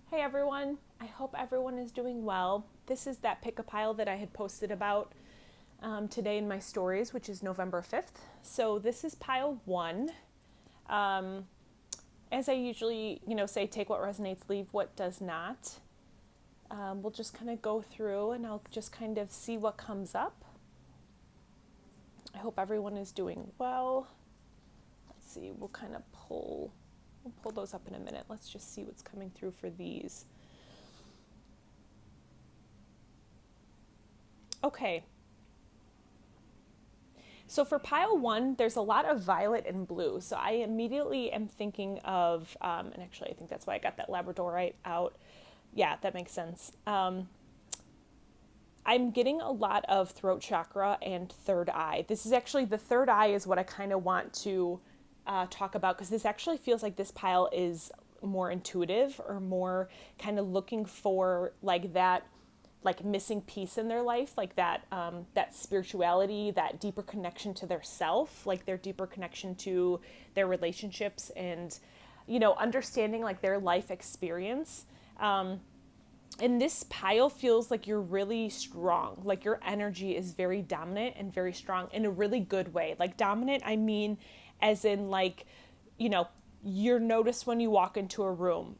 Hey everyone, I hope everyone is doing well. This is that pick a pile that I had posted about today in my stories, which is November 5th. So this is pile one. Um, as I usually, say, take what resonates, leave what does not. We'll just kind of go through and I'll just kind of see what comes up. I hope everyone is doing well. Let's see, we'll pull those up in a minute. Let's just see what's coming through for these. Okay, so for pile one, there's a lot of violet and blue. So I immediately am thinking of, and actually I think that's why I got that Labradorite out. Yeah, that makes sense. I'm getting a lot of throat chakra and third eye. This is actually, the third eye is what I kind of want to talk about because this actually feels like this pile is more intuitive or more kind of looking for like that like missing piece in their life, like that spirituality, that deeper connection to their self, like their deeper connection to their relationships, and understanding like their life experience. And this pile feels like you're really strong, like your energy is very dominant and very strong in a really good way. Like dominant, I mean as in like, you know you're noticed when you walk into a room.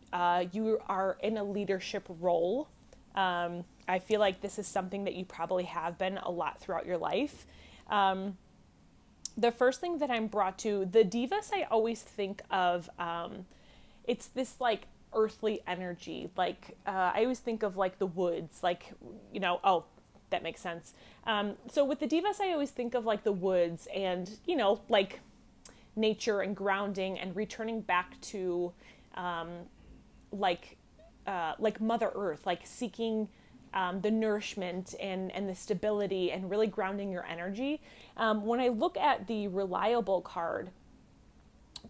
You are in a leadership role. I feel like this is something that you probably have been a lot throughout your life. The first thing that I'm brought to, the divas, I always think of, it's this like earthly energy. Like, I always think of like the woods, like, oh, that makes sense. So with the divas, I always think of like the woods and, like nature and grounding and returning back to like like Mother Earth, like seeking the nourishment and the stability and really grounding your energy. When I look at the reliable card,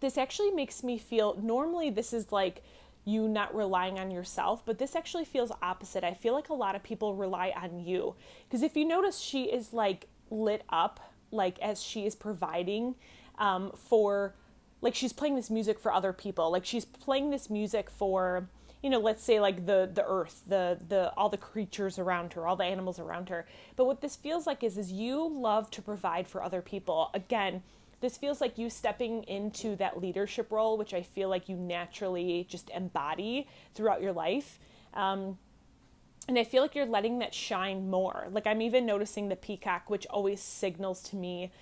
this actually makes me feel, normally this is like you not relying on yourself, but this actually feels opposite. I feel like a lot of people rely on you because if you notice, she is like lit up, like as she is providing for, like she's playing this music for other people, like she's playing this music for, let's say like the earth, the all the creatures around her, all the animals around her. But what this feels like is you love to provide for other people. Again, this feels like you stepping into that leadership role, which I feel like you naturally just embody throughout your life. And I feel like you're letting that shine more. Like I'm even noticing the peacock, which always signals to me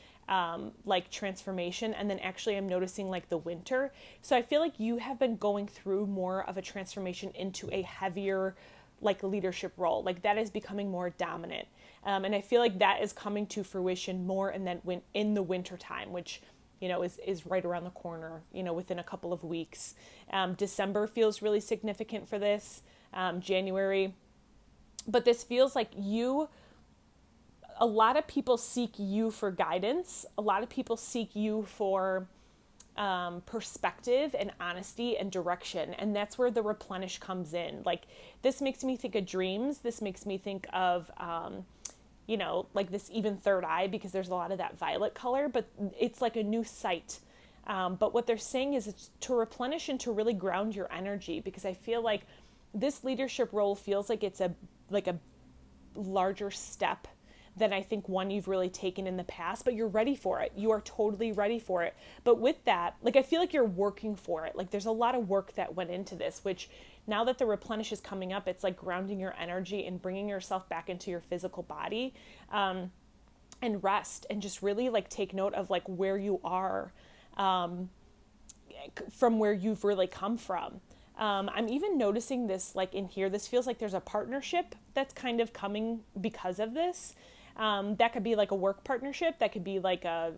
like transformation, and then actually I'm noticing like the winter. So I feel like you have been going through more of a transformation into a heavier like leadership role, like that is becoming more dominant. And I feel like that is coming to fruition more in the winter time, which is right around the corner, within a couple of weeks. December feels really significant for this. January, but this feels like a lot of people seek you for guidance. A lot of people seek you for perspective and honesty and direction. And that's where the replenish comes in. Like this makes me think of dreams. This makes me think of, like this even third eye, because there's a lot of that violet color, but it's like a new sight. But what they're saying is it's to replenish and to really ground your energy, because I feel like this leadership role feels like it's a larger step than I think one you've really taken in the past, but you're ready for it. You are totally ready for it. But with that, like I feel like you're working for it. Like there's a lot of work that went into this, which now that the replenish is coming up, it's like grounding your energy and bringing yourself back into your physical body, and rest, and just really like take note of like where you are, from where you've really come from. I'm even noticing this like in here. This feels like there's a partnership that's kind of coming because of this. That could be like a work partnership. That could be like a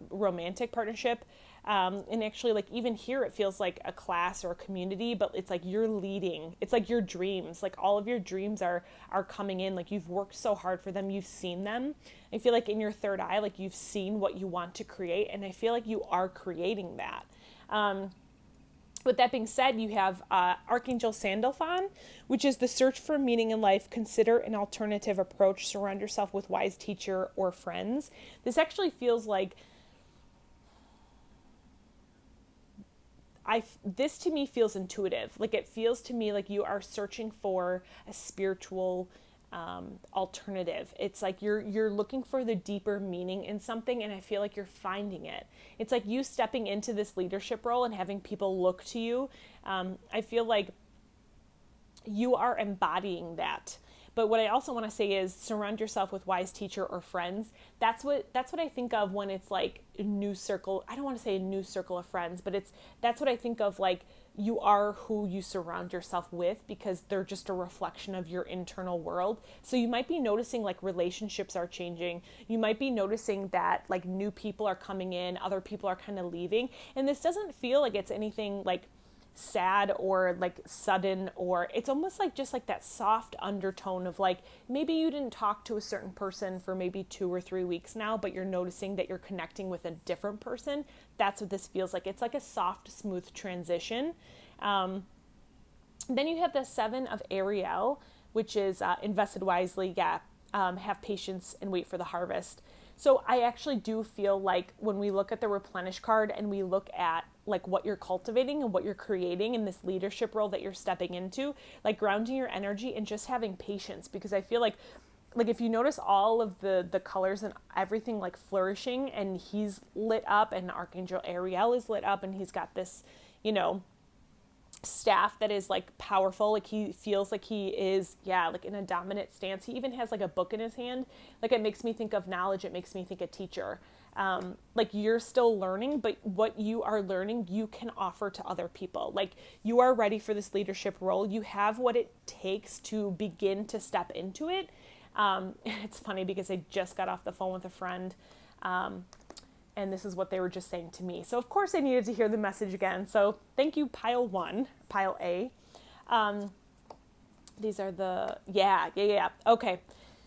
romantic partnership. And actually, like even here, it feels like a class or a community, but it's like you're leading. It's like your dreams, like all of your dreams are coming in. Like you've worked so hard for them. You've seen them. I feel like in your third eye, like you've seen what you want to create. And I feel like you are creating that. With that being said, you have Archangel Sandalphon, which is the search for meaning in life. Consider an alternative approach. Surround yourself with wise teacher or friends. This actually feels like this to me feels intuitive. Like it feels to me like you are searching for a spiritual alternative. It's like you're looking for the deeper meaning in something, and I feel like you're finding it. It's like you stepping into this leadership role and having people look to you. I feel like you are embodying that. But what I also want to say is surround yourself with wise teacher or friends. That's what I think of when it's like a new circle. I don't want to say a new circle of friends, but that's what I think of, like you are who you surround yourself with, because they're just a reflection of your internal world. So you might be noticing like relationships are changing. You might be noticing that like new people are coming in, other people are kind of leaving. And this doesn't feel like it's anything like sad or like sudden, or it's almost like just like that soft undertone of like maybe you didn't talk to a certain person for maybe 2 or 3 weeks now, but you're noticing that you're connecting with a different person. That's what this feels like. It's like a soft, smooth transition. Then you have the 7 of Ariel, which is invested wisely, have patience and wait for the harvest. So I actually do feel like when we look at the replenish card and we look at like what you're cultivating and what you're creating in this leadership role that you're stepping into, like grounding your energy and just having patience, because I feel like if you notice all of the colors and everything like flourishing, and he's lit up and Archangel Ariel is lit up and he's got this, staff that is like powerful, like he feels like he is like in a dominant stance. He even has like a book in his hand. Like it makes me think of knowledge, it makes me think of teacher. Like you're still learning, but what you are learning you can offer to other people. Like you are ready for this leadership role. You have what it takes to begin to step into it. It's funny because I just got off the phone with a friend, and this is what they were just saying to me. So of course I needed to hear the message again. So thank you, pile A. These are the, okay.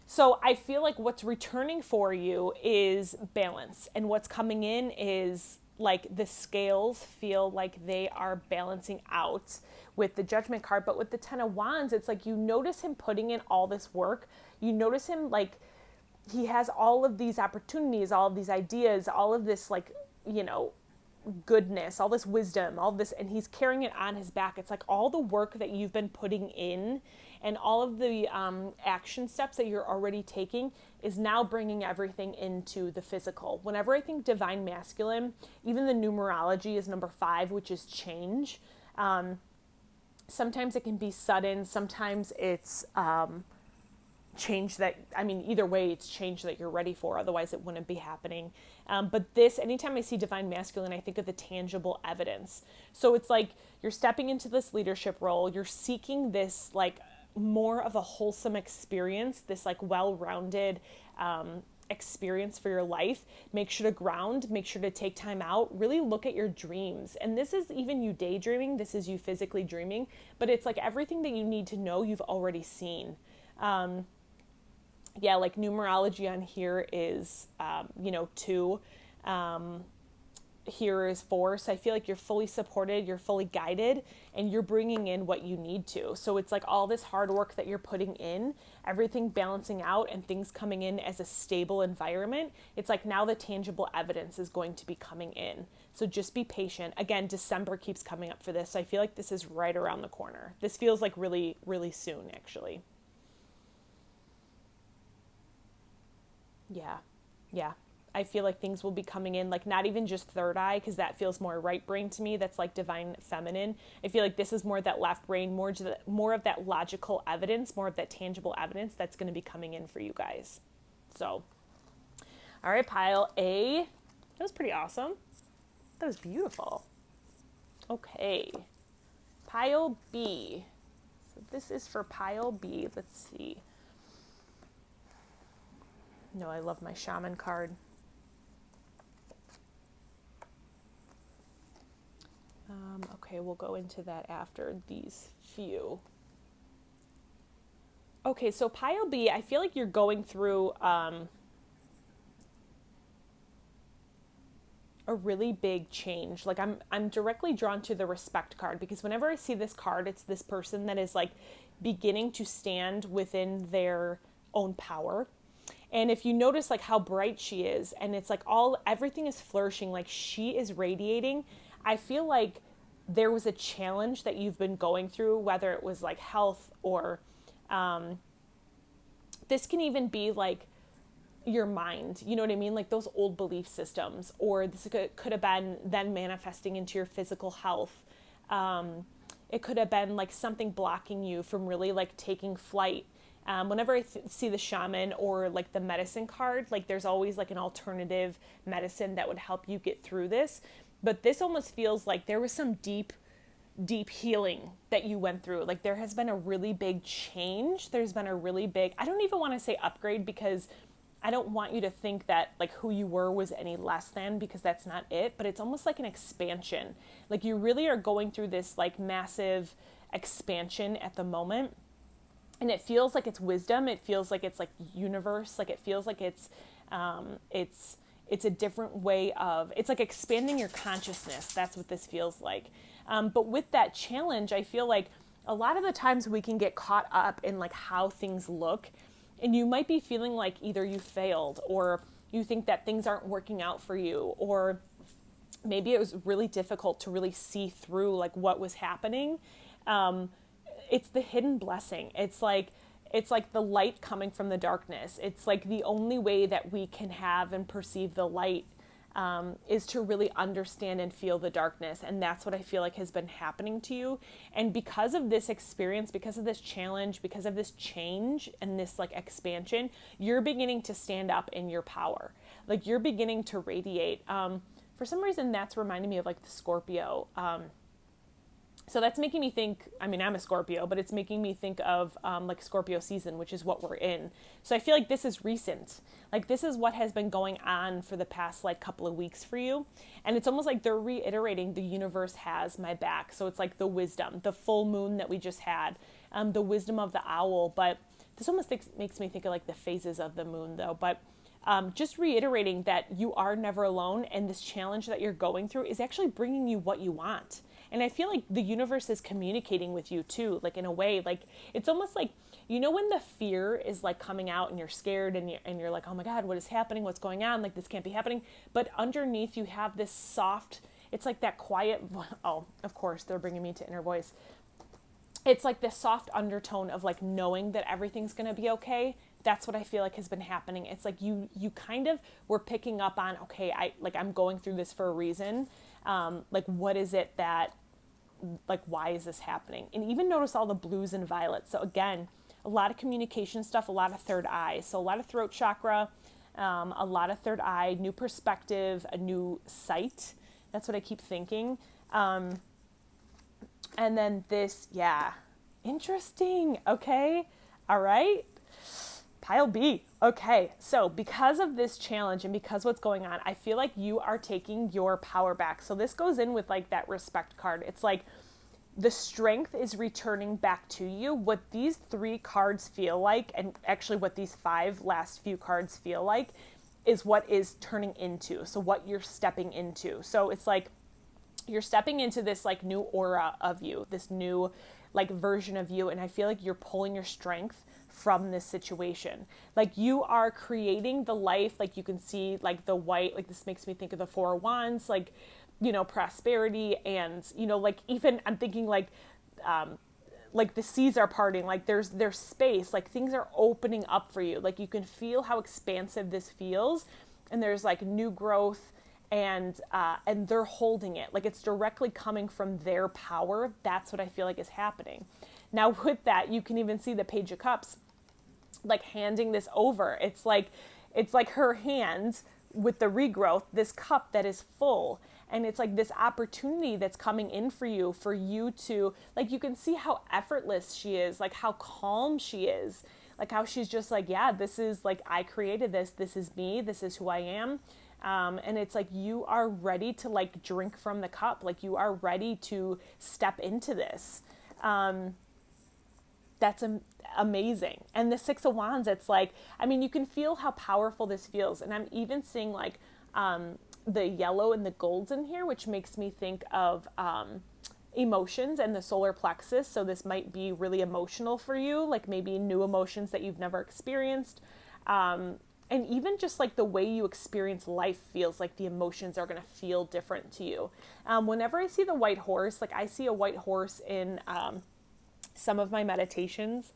So I feel like what's returning for you is balance, and what's coming in is like the scales feel like they are balancing out with the Judgment card. But with the 10 of Wands, it's like you notice him putting in all this work. You notice him like he has all of these opportunities, all of these ideas, all of this like, goodness, all this wisdom, all this, and he's carrying it on his back. It's like all the work that you've been putting in and all of the action steps that you're already taking is now bringing everything into the physical. Whenever I think divine masculine, even the numerology is number 5, which is change. Sometimes it can be sudden. Sometimes it's change that, either way, it's change that you're ready for. Otherwise, it wouldn't be happening. But this, anytime I see divine masculine, I think of the tangible evidence. So it's like you're stepping into this leadership role. You're seeking this like more of a wholesome experience, this like well-rounded experience for your life. Make sure to ground, make sure to take time out, really look at your dreams. And this is even you daydreaming, this is you physically dreaming, but it's like everything that you need to know you've already seen. Like numerology on here is, 2. Here is 4. So I feel like you're fully supported, you're fully guided, and you're bringing in what you need to. So it's like all this hard work that you're putting in, everything balancing out and things coming in as a stable environment. It's like now the tangible evidence is going to be coming in. So just be patient. Again, December keeps coming up for this. So I feel like this is right around the corner. This feels like really, really soon, actually. Yeah. I feel like things will be coming in, like not even just third eye, because that feels more right brain to me. That's like divine feminine. I feel like this is more that left brain, more of that logical evidence, more of that tangible evidence that's going to be coming in for you guys. So, all right, pile A. That was pretty awesome. That was beautiful. Okay. Pile B. So this is for pile B. Let's see. No, I love my shaman card. Okay, we'll go into that after these few. Okay, so pile B, I feel like you're going through a really big change. Like I'm directly drawn to the respect card, because whenever I see this card, it's this person that is like beginning to stand within their own power. And if you notice like how bright she is, and it's like everything is flourishing, like she is radiating, I feel like there was a challenge that you've been going through, whether it was like health or this can even be like your mind, you know what I mean? Like those old belief systems, or this could have been then manifesting into your physical health. It could have been like something blocking you from really like taking flight. Whenever I see the shaman or like the medicine card, like there's always like an alternative medicine that would help you get through this. But this almost feels like there was some deep healing that you went through. Like there has been a really big change. There's been a really big, I don't even want to say upgrade, because I don't want you to think that like who you were was any less than, because that's not it, but it's almost like an expansion. Like you really are going through this like massive expansion at the moment. And it feels like it's wisdom. It feels like it's like universe. Like it feels like it's a different way of, it's like expanding your consciousness. That's what this feels like. But with that challenge, I feel like a lot of the times we can get caught up in like how things look, and you might be feeling like either you failed, or you think that things aren't working out for you, or maybe it was really difficult to really see through like what was happening. It's the hidden blessing. It's like the light coming from the darkness. It's like the only way that we can have and perceive the light is to really understand and feel the darkness. And that's what I feel like has been happening to you. And because of this experience, because of this challenge, because of this change and this like expansion, you're beginning to stand up in your power. Like you're beginning to radiate. For some reason, that's reminding me of like the Scorpio. So that's making me think, I mean, I'm a Scorpio, but it's making me think of like Scorpio season, which is what we're in. So I feel like this is recent. Like this is what has been going on for the past like couple of weeks for you. And it's almost like they're reiterating the universe has my back. So it's like the wisdom, the full moon that we just had, the wisdom of the owl. But this almost makes me think of like the phases of the moon though. But just reiterating that you are never alone, and this challenge that you're going through is actually bringing you what you want. And I feel like the universe is communicating with you too, like in a way, like it's almost like, you know, when the fear is like coming out and you're scared and you're like, oh my God, what is happening? What's going on? Like this can't be happening. But underneath you have this soft, it's like that quiet, oh, of course, they're bringing me to inner voice. It's like this soft undertone of like knowing that everything's going to be okay. That's what I feel like has been happening. It's like you kind of were picking up on, okay, I'm going through this for a reason. Like what is it that, like, why is this happening? And even notice all the blues and violets. So again, a lot of communication stuff, a lot of third eye. So a lot of throat chakra, a lot of third eye, new perspective, a new sight. That's what I keep thinking. And then this, yeah, interesting. Okay. All right. Pile B. Okay, so because of this challenge and because what's going on, I feel like you are taking your power back. So this goes in with like that respect card. It's like the strength is returning back to you. What these 3 cards feel like, and actually what these 5 last few cards feel like, is what is turning into. So what you're stepping into. So it's like you're stepping into this like new aura of you, this new like version of you. And I feel like you're pulling your strength from this situation. Like you are creating the life, like you can see like the white, like this makes me think of the 4 of Wands, like, you know, prosperity, and, you know, like even I'm thinking like the seas are parting, like there's space, like things are opening up for you. Like you can feel how expansive this feels, and there's like new growth, and they're holding it. Like it's directly coming from their power. That's what I feel like is happening. Now with that, you can even see the Page of Cups like handing this over. It's like her hand with the regrowth, this cup that is full, and it's like this opportunity that's coming in for you to, like, you can see how effortless she is, like how calm she is, like how she's just like, yeah, this is like, I created this is me, this is who I am. And it's like you are ready to like drink from the cup, like you are ready to step into this. That's amazing. And the 6 of Wands, it's like, I mean, you can feel how powerful this feels. And I'm even seeing like the yellow and the golds in here, which makes me think of emotions and the solar plexus. So this might be really emotional for you, like maybe new emotions that you've never experienced. And even just like the way you experience life feels like the emotions are going to feel different to you. Whenever I see the white horse, like I see a white horse in some of my meditations,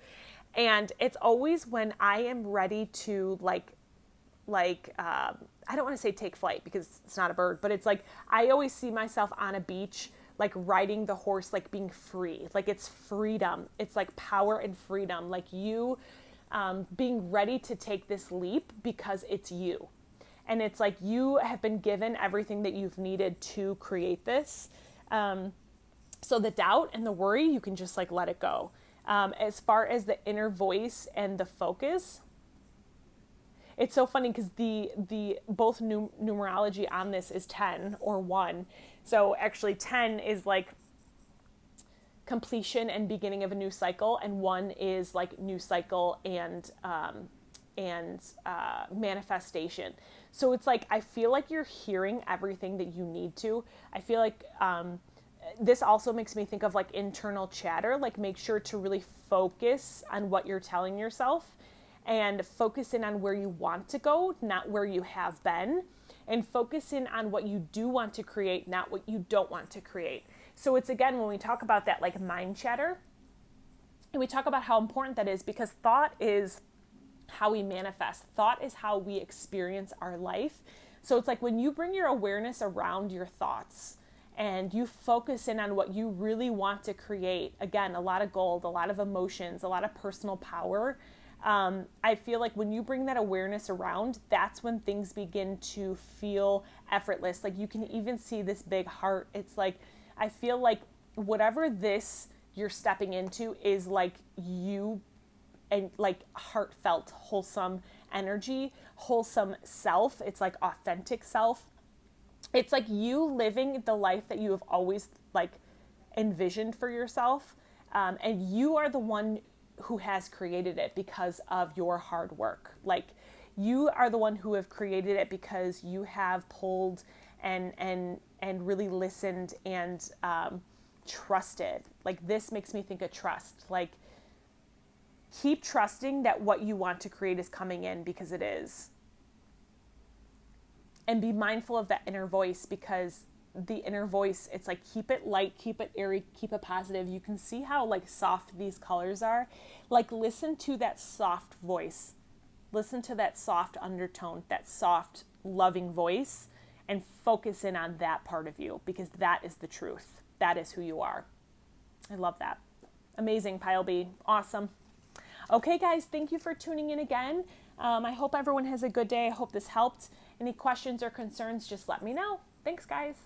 and it's always when I am ready to I don't want to say take flight because it's not a bird, but it's like I always see myself on a beach, like riding the horse, like being free, like it's freedom. It's like power and freedom, like you being ready to take this leap because it's you. And it's like you have been given everything that you've needed to create this. So the doubt and the worry, you can just like let it go. As far as the inner voice and the focus, it's so funny because the both numerology on this is 10 or 1. So actually 10 is like completion and beginning of a new cycle, and 1 is like new cycle and manifestation. So it's like I feel like you're hearing everything that you need to. I feel like this also makes me think of like internal chatter, like make sure to really focus on what you're telling yourself and focus in on where you want to go, not where you have been, and focus in on what you do want to create, not what you don't want to create. So it's again, when we talk about that like mind chatter, and we talk about how important that is, because thought is how we manifest. Thought is how we experience our life. So it's like when you bring your awareness around your thoughts and you focus in on what you really want to create, again, a lot of gold, a lot of emotions, a lot of personal power. I feel like when you bring that awareness around, that's when things begin to feel effortless. Like you can even see this big heart. It's like, I feel like whatever this you're stepping into is like you, and like heartfelt, wholesome energy, wholesome self. It's like authentic self. It's like you living the life that you have always like envisioned for yourself. And you are the one who has created it because of your hard work. Like you are the one who have created it because you have pulled and really listened and trusted. Like this makes me think of trust. Like keep trusting that what you want to create is coming in because it is. And be mindful of that inner voice, because the inner voice, it's like keep it light, keep it airy, keep it positive. You can see how like soft these colors are. Like listen to that soft voice. Listen to that soft undertone, that soft loving voice, and focus in on that part of you, because that is the truth. That is who you are. I love that. Amazing, Pile B. Awesome. Okay, guys, thank you for tuning in again. I hope everyone has a good day. I hope this helped. Any questions or concerns, just let me know. Thanks, guys.